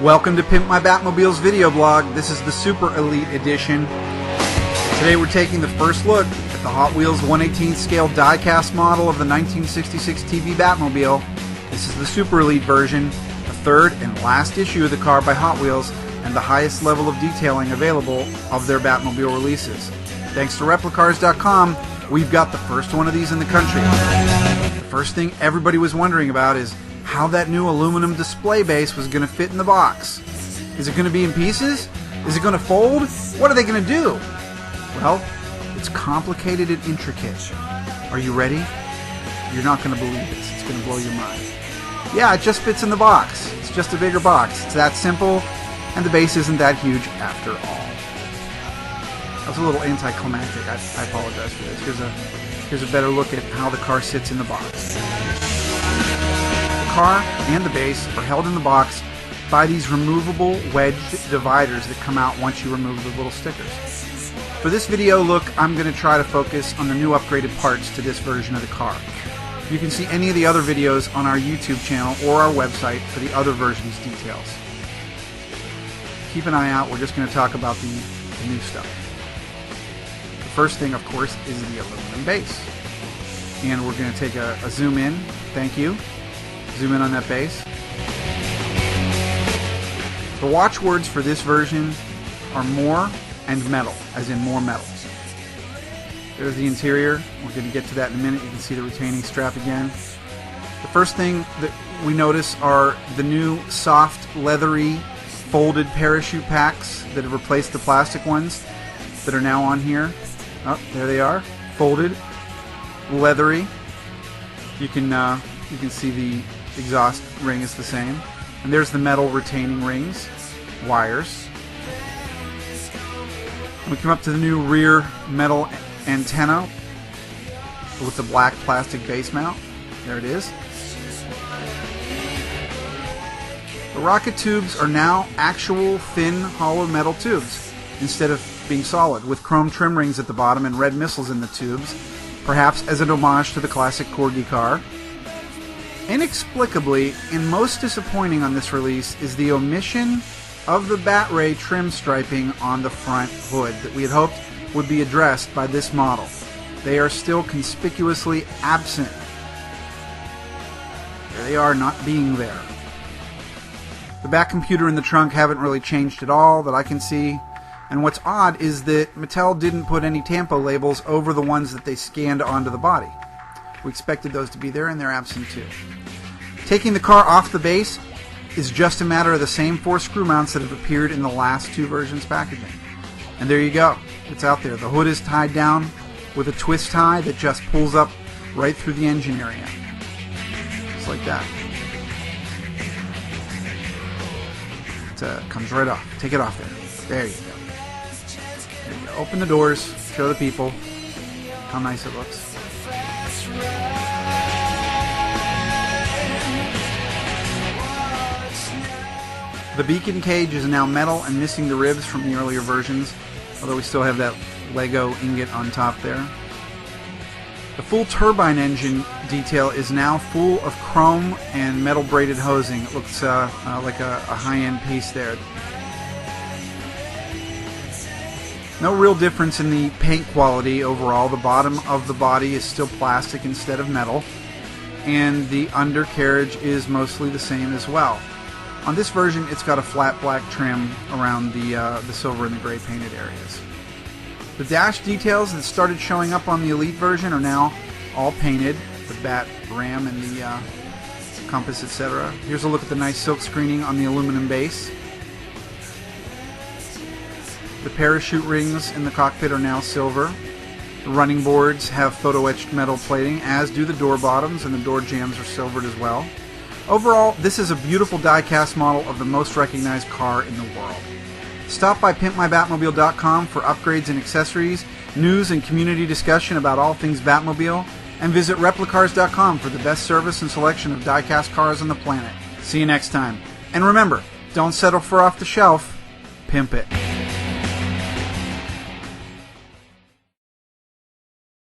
Welcome to Pimp My Batmobile's video blog. This is the Super Elite Edition. Today we're taking the first look at the Hot Wheels 1/18 scale die-cast model of the 1966 TV Batmobile. This is the Super Elite version, the third and last issue of the car by Hot Wheels, and the highest level of detailing available of their Batmobile releases. Thanks to Replicars.com, we've got the first one of these in the country. The first thing everybody was wondering about is how that new aluminum display base was going to fit in the box. Is it going to be in pieces? Is it going to fold? What are they going to do? Well, it's complicated and intricate. Are you ready? You're not going to believe this. It's going to blow your mind. Yeah, it just fits in the box. It's just a bigger box. It's that simple, and the base isn't that huge after all. That was a little anticlimactic. I apologize for this. Here's a better look at how the car sits in the box. The car and the base are held in the box by these removable wedged dividers that come out once you remove the little stickers. For this video look, I'm going to try to focus on the new upgraded parts to this version of the car. You can see any of the other videos on our YouTube channel or our website for the other versions' details. Keep an eye out, we're just going to talk about the new stuff. The first thing, of course, is the aluminum base. And we're going to take a zoom in. Thank you. Zoom in on that base. The watchwords for this version are more and metal, as in more metal. There's the interior. We're going to get to that in a minute. You can see the retaining strap again. The first thing that we notice are the new soft, leathery, folded parachute packs that have replaced the plastic ones that are now on here. Oh, there they are. Folded, leathery. You can see the exhaust ring is the same. And there's the metal retaining rings, wires. And we come up to the new rear metal antenna with the black plastic base mount. There it is. The rocket tubes are now actual thin hollow metal tubes instead of being solid, with chrome trim rings at the bottom and red missiles in the tubes, perhaps as an homage to the classic Corgi car. Inexplicably, and most disappointing on this release, is the omission of the Bat Ray trim striping on the front hood that we had hoped would be addressed by this model. They are still conspicuously absent. There they are, not being there. The back computer and the trunk haven't really changed at all that I can see. And what's odd is that Mattel didn't put any tampo labels over the ones that they scanned onto the body. We expected those to be there, and they're absent too. Taking the car off the base is just a matter of the same 4 screw mounts that have appeared in the last 2 versions packaging. And there you go. It's out there. The hood is tied down with a twist tie that just pulls up right through the engine area. Just like that. It comes right off. Take it off there. There you go. There you go. Open the doors. Show the people how nice it looks. The beacon cage is now metal and missing the ribs from the earlier versions, although we still have that Lego ingot on top there. The full turbine engine detail is now full of chrome and metal braided hosing. It looks like a high-end piece there. No real difference in the paint quality overall. The bottom of the body is still plastic instead of metal, and the undercarriage is mostly the same as well. On this version, it's got a flat black trim around the silver and the gray painted areas. The dash details that started showing up on the Elite version are now all painted. The bat ram and the compass, etc. Here's a look at the nice silk screening on the aluminum base. The parachute rings in the cockpit are now silver. The running boards have photo-etched metal plating, as do the door bottoms, and the door jambs are silvered as well. Overall, this is a beautiful die-cast model of the most recognized car in the world. Stop by PimpMyBatmobile.com for upgrades and accessories, news and community discussion about all things Batmobile, and visit Replicars.com for the best service and selection of die-cast cars on the planet. See you next time. And remember, don't settle for off the shelf, pimp it.